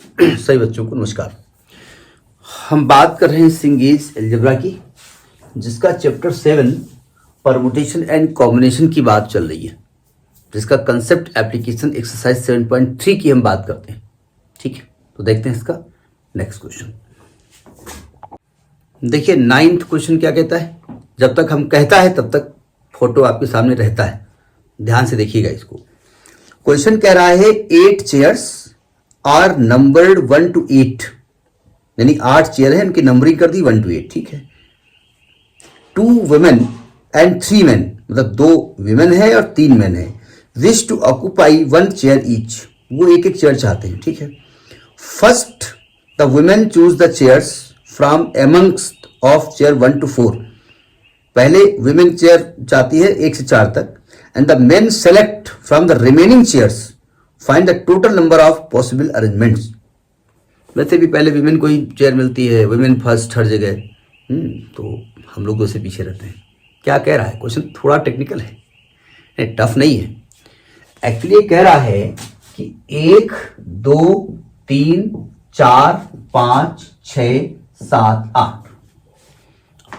सभी बच्चों को नमस्कार। हम बात कर रहे हैं सिंगेज अलजेब्रा की, जिसका चैप्टर 7 परमुटेशन एंड कॉम्बिनेशन की बात चल रही है, जिसका कंसेप्ट एप्लीकेशन एक्सरसाइज 7.3 की हम बात करते हैं। ठीक है, तो देखते हैं इसका नेक्स्ट क्वेश्चन। देखिए 9th क्वेश्चन क्या कहता है। जब तक हम कहता है तब तक फोटो आपके सामने रहता है, ध्यान से देखिएगा इसको। क्वेश्चन कह रहा है 8 चेयर्स आर नंबर्ड 1 to 8, यानी 8 चेयर है, इनकी नंबरिंग कर दी 1 to 8। ठीक है। 2 women and 3 men, मतलब 2 विमेन है और 3 मैन है। Wish to occupy 1 chair each, वो एक एक चेयर चाहते हैं। ठीक है। First the women choose the chairs from amongst of chair 1 to 4, पहले विमेन चेयर चाहती है 1 से 4 तक। And the main select from the remaining chairs, find the total number of possible arrangements. वैसे भी पहले विमेन को ही चेयर मिलती है, विमेन फर्स्ट हर जगह, तो हम लोग उससे पीछे रहते हैं। क्या कह रहा है क्वेश्चन, थोड़ा टेक्निकल है, टफ नहीं है। एक्चुअली ये कह रहा है कि 1 2 3 4 5 6 7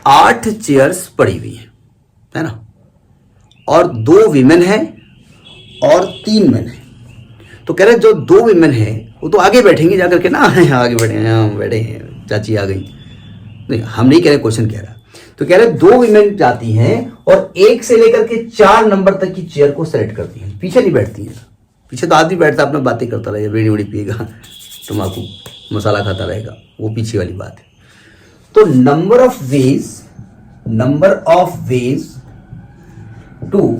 8 चेयर्स पड़ी हुई है ना, और 2 विमेन है और 3 मैन है। तो कह रहे जो 2 विमेन है वो तो आगे बैठेंगे जाकर के ना, आगे बैठे हैं, बैठे हैं, चाची आ गई। नहीं, हम नहीं कह रहे, क्वेश्चन कह रहा। तो कह रहे 2 विमेन जाती हैं और 1 से लेकर के 4 नंबर तक की चेयर को सेलेक्ट करती हैं, पीछे नहीं बैठती हैं। पीछे तो आदमी बैठता अपना बातें करता रहेगा, बीड़ी बीड़ी पिएगा, तम्बाकू मसाला खाता रहेगा, वो पीछे वाली बात है। तो number of ways to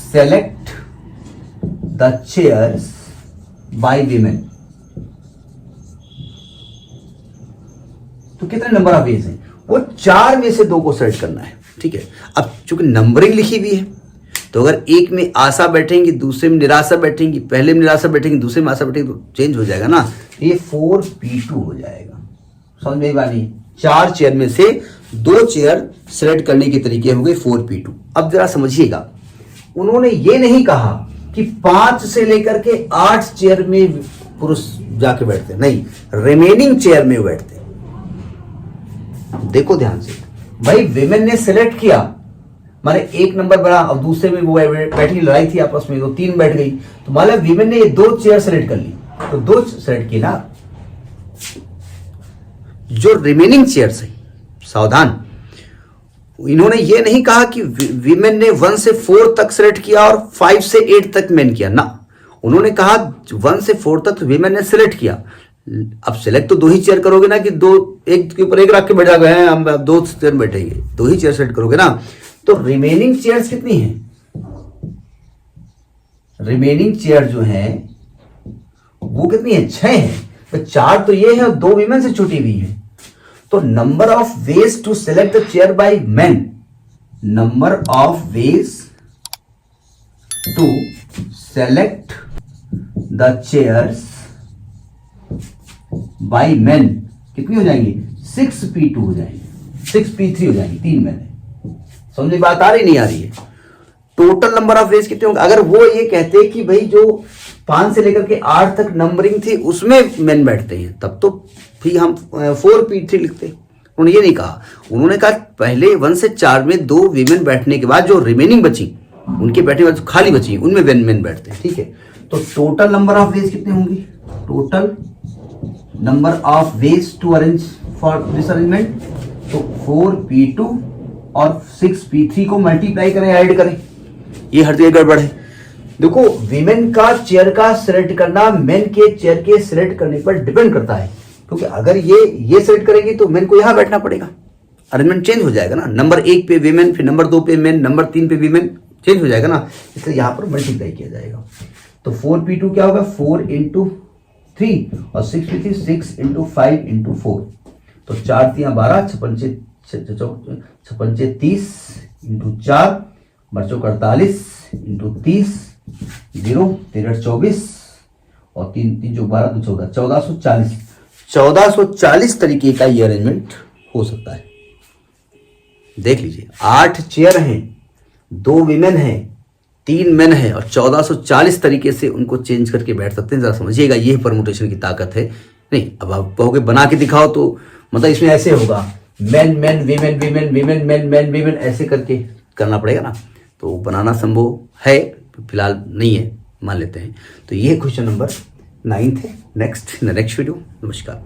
select the chairs by women, तो कितने नंबर ऑफ वेज हैं, वो 4 में से 2 को सेलेक्ट करना है। ठीक है। अब चूंकि नंबरिंग लिखी हुई है, तो अगर एक में आशा बैठेंगी, दूसरे में निराशा बैठेंगी, पहले में निराशा बैठेंगी, दूसरे में आशा बैठेंगी, तो चेंज हो जाएगा ना, ये 4p2 हो जाएगा। समझ में वाली 4 चेयर में से 2 चेयर सेलेक्ट करने के तरीके हो गए 4p2। अब जरा समझिएगा, उन्होंने ये नहीं कहा कि 5 से लेकर के 8 चेयर में पुरुष जाके बैठते, नहीं, रिमेनिंग चेयर में बैठते। देखो ध्यान से भाई, विमेन ने सेलेक्ट किया, माने 1 नंबर बढ़ा और दूसरे में वो बैठी, लड़ाई थी आपस में, तो 3 बैठ गई, तो मान लो विमेन ने 2 चेयर सेलेक्ट कर ली, तो 2 सेलेक्ट की ना। जो रिमेनिंग चेयर्स है, सावधान, इन्होंने ये नहीं कहा कि विमेन ने 1 से 4 तक सेलेक्ट किया और 5 से 8 तक मैन किया ना। उन्होंने कहा 1 से 4 तक विमेन ने सेलेक्ट किया। अब सेलेक्ट तो 2 ही चेयर करोगे ना, कि 2 एक के ऊपर एक रख के बैठा गए हैं, हम 2 चेयर बैठेंगे, 2 ही चेयर सेलेक्ट करोगे ना। तो रिमेनिंग चेयर्स कितनी हैं, रिमेनिंग चेयर जो है वो कितनी है, 6 है। तो 4 तो ये है और 2 विमेन से छूटी हुई है। तो number of ways to select the chair by men, number of ways to select the chairs by men कितनी हो जाएंगी, 6p2 हो जाएंगी, 6p3 हो जाएंगी, 3 मैन है। समझ में बात आ रही नहीं आ रही है। टोटल नंबर ऑफ वेज कितने होंगे, अगर वो ये कहते कि भाई जो 5 से लेकर के 8 तक नंबरिंग थी उसमें मेन बैठते हैं, तब तो फिर हम 4p3 लिखते। उन्होंने ये नहीं कहा, उन्होंने कहा पहले 1 से 4 में 2 विमेन बैठने के बाद जो रिमेनिंग बची, उनके बैठने के बाद खाली बची, उनमें मेन बैठते हैं। ठीक है। तो टोटल नंबर ऑफ वेज कितने होंगे, total number of ways to arrange for this arrangement, तो 4p2 और 6p3 को मल्टीप्लाई करें, ऐड करें, ये हर जगह गड़बड़ है। देखो विमेन का चेयर का सिलेक्ट करना मेन के चेयर के सिलेक्ट करने पर डिपेंड करता है, क्योंकि अगर ये सिलेक्ट करेंगे तो मेन को यहां बैठना पड़ेगा, अरेंजमेंट चेंज हो जाएगा ना। नंबर 1 पे विमेन, फिर नंबर 2 पे मेन, नंबर 3 पे विमेन, चेंज हो जाएगा ना, इसलिए यहां पर मल्टीप्लाई किया जाएगा। तो 4p2 क्या होगा, 4 × 3 और 6p3 6 × 5 × 4, तो 4 3 12, 56 30 × 4 बच्चों 48 × 30, 0 13 24 और 3 3 12 2 14, 1440 तरीके का ये अरेंजमेंट हो सकता है। देख लीजिए 8 चेयर हैं, 2 विमेन हैं, 3 मेन है और 1440 तरीके से उनको चेंज करके बैठ सकते हैं। जरा समझिएगा, ये परमुटेशन की ताकत है। नहीं, अब आप कहोगे बना के दिखाओ, तो मतलब इसमें ऐसे होगा main main women women women main main women, ऐसे करके करना पड़ेगा ना, तो बनाना संभव है, फिलहाल नहीं है, मान लेते हैं। तो ये क्वेश्चन नंबर 9 है। Next video. नमस्कार।